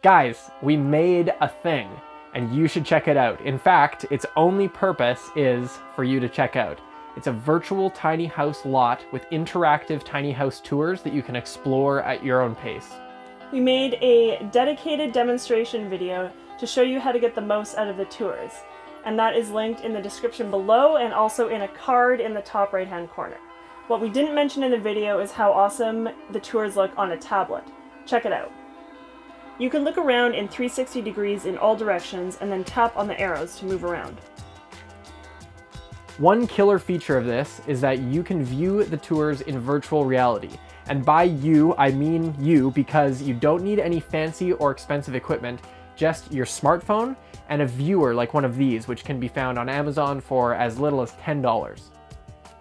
Guys, we made a thing, and you should check it out. In fact, its only purpose is for you to check out. It's a virtual tiny house lot with interactive tiny house tours that you can explore at your own pace. We made a dedicated demonstration video to show you how to get the most out of the tours, and that is linked in the description below and also in a card in the top right-hand corner. What we didn't mention in the video is how awesome the tours look on a tablet. Check it out. You can look around in 360 degrees in all directions and then tap on the arrows to move around. One killer feature of this is that you can view the tours in virtual reality. And by you, I mean you, because you don't need any fancy or expensive equipment, just your smartphone and a viewer like one of these, which can be found on Amazon for as little as $10.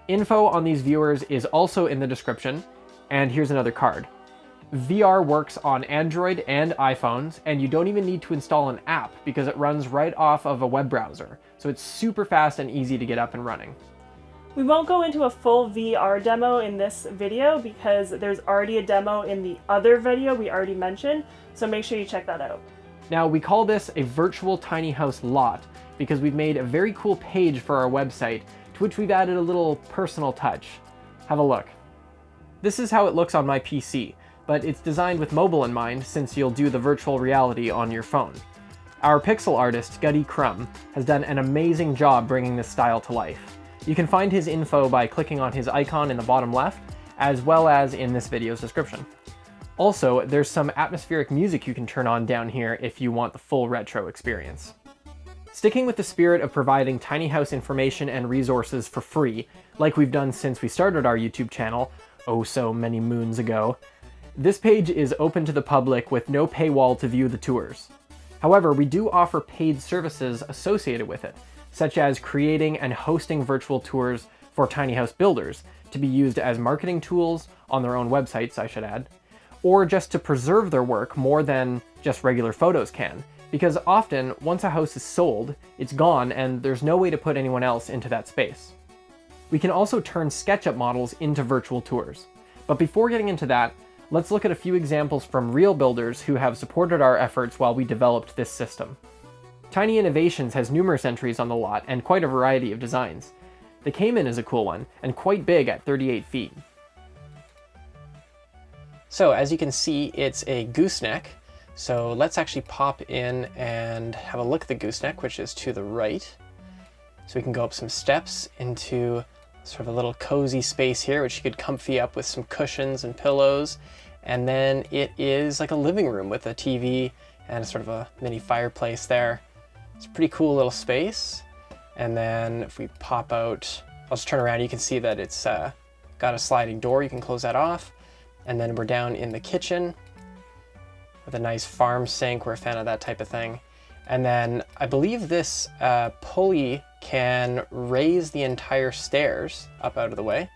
Info on these viewers is also in the description, and here's another card. VR works on Android and iPhones, and you don't even need to install an app because it runs right off of a web browser, so it's super fast and easy to get up and running. We won't go into a full VR demo in this video because there's already a demo in the other video we already mentioned, so make sure you check that out. Now, we call this a virtual tiny house lot because we've made a very cool page for our website to which we've added a little personal touch. Have a look. This is how it looks on my PC, but it's designed with mobile in mind since you'll do the virtual reality on your phone. Our pixel artist, Gutty Crumb, has done an amazing job bringing this style to life. You can find his info by clicking on his icon in the bottom left, as well as in this video's description. Also, there's some atmospheric music you can turn on down here if you want the full retro experience. Sticking with the spirit of providing tiny house information and resources for free, like we've done since we started our YouTube channel, oh so many moons ago, this page is open to the public with no paywall to view the tours. However, we do offer paid services associated with it, such as creating and hosting virtual tours for tiny house builders to be used as marketing tools on their own websites, I should add, or just to preserve their work more than just regular photos can, because often, once a house is sold, it's gone and there's no way to put anyone else into that space. We can also turn SketchUp models into virtual tours. But before getting into that, let's look at a few examples from real builders who have supported our efforts while we developed this system. Tiny Innovations has numerous entries on the lot and quite a variety of designs. The Cayman is a cool one, and quite big at 38 feet. So as you can see, it's a gooseneck. So let's actually pop in and have a look at the gooseneck, which is to the right. So we can go up some steps into sort of a little cozy space here, which you could comfy up with some cushions and pillows. And then it is like a living room with a TV and sort of a mini fireplace there. It's a pretty cool little space. And then if we pop out, I'll just turn around, you can see that it's got a sliding door. You can close that off. And then we're down in the kitchen with a nice farm sink. We're a fan of that type of thing. And then I believe this pulley can raise the entire stairs up out of the way.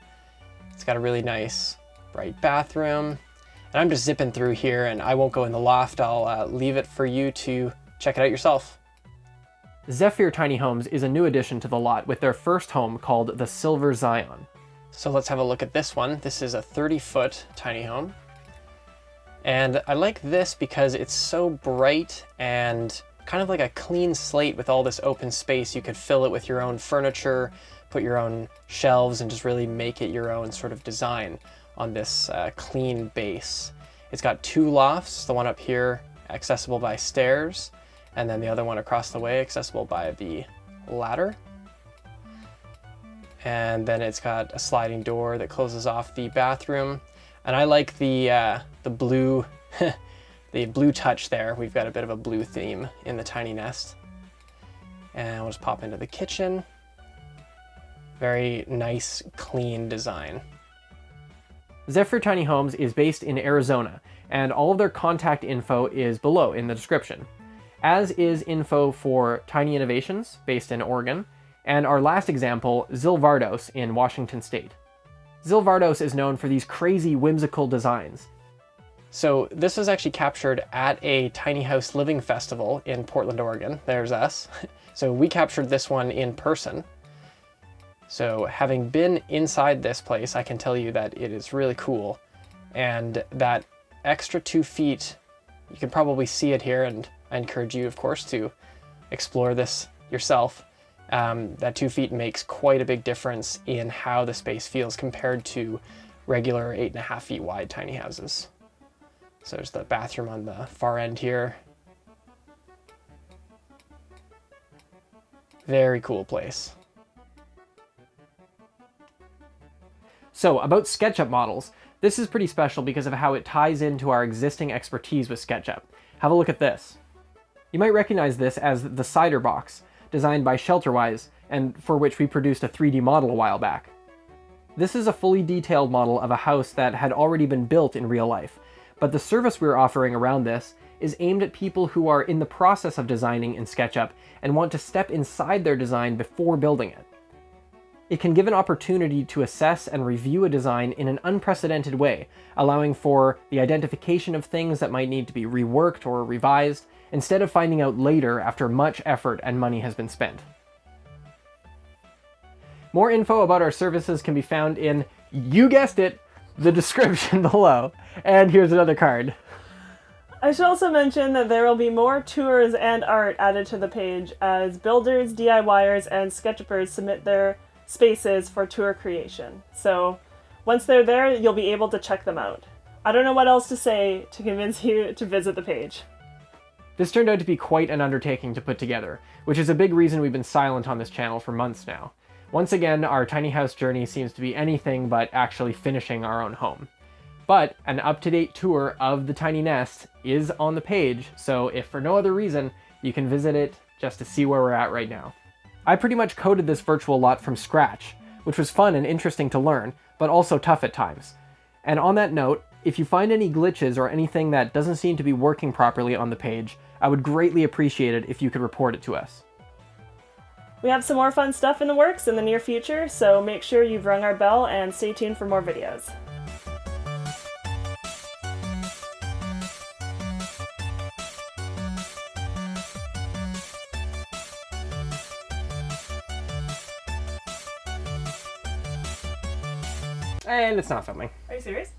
It's got a really nice bright bathroom. And I'm just zipping through here, and I won't go in the loft. I'll leave it for you to check it out yourself. Zephyr Tiny Homes is a new addition to the lot with their first home called the Silver Zion. So let's have a look at this one. This is a 30-foot tiny home. And I like this because it's so bright and kind of like a clean slate with all this open space. You could fill it with your own furniture, put your own shelves, and just really make it your own sort of design on this clean base. It's got 2 lofts, the one up here accessible by stairs, and then the other one across the way accessible by the ladder. And then it's got a sliding door that closes off the bathroom. And I like the blue the blue touch there. We've got a bit of a blue theme in the tiny nest. And we'll just pop into the kitchen. Very nice, clean design. Zephyr Tiny Homes is based in Arizona, and all of their contact info is below in the description, as is info for Tiny Innovations, based in Oregon, and our last example, Zyl Vardos in Washington State. Zyl Vardos is known for these crazy, whimsical designs. So this was actually captured at a tiny house living festival in Portland, Oregon. There's us. So we captured this one in person. So having been inside this place, I can tell you that it is really cool. And that extra 2 feet You can probably see it here, and I encourage you, of course, to explore this yourself. That 2 feet makes quite a big difference in how the space feels compared to regular 8.5 feet wide tiny houses. So there's the bathroom on the far end here. Very cool place. So about SketchUp models, this is pretty special because of how it ties into our existing expertise with SketchUp. Have a look at this. You might recognize this as the cider box, designed by Shelterwise, and for which we produced a 3D model a while back. This is a fully detailed model of a house that had already been built in real life, but the service we're offering around this is aimed at people who are in the process of designing in SketchUp and want to step inside their design before building it. It can give an opportunity to assess and review a design in an unprecedented way, allowing for the identification of things that might need to be reworked or revised, instead of finding out later after much effort and money has been spent. More info about our services can be found in, you guessed it, the description below. And here's another card. I should also mention that there will be more tours and art added to the page as builders, DIYers, and SketchUpers submit their spaces for tour creation. So once they're there, you'll be able to check them out. I don't know what else to say to convince you to visit the page. This turned out to be quite an undertaking to put together, which is a big reason we've been silent on this channel for months now. Once again, our tiny house journey seems to be anything but actually finishing our own home. But an up-to-date tour of the tiny nest is on the page, so if for no other reason, you can visit it just to see where we're at right now. I pretty much coded this virtual lot from scratch, which was fun and interesting to learn, but also tough at times. And on that note, if you find any glitches or anything that doesn't seem to be working properly on the page, I would greatly appreciate it if you could report it to us. We have some more fun stuff in the works in the near future, so make sure you've rung our bell and stay tuned for more videos. And it's not filming. Are you serious?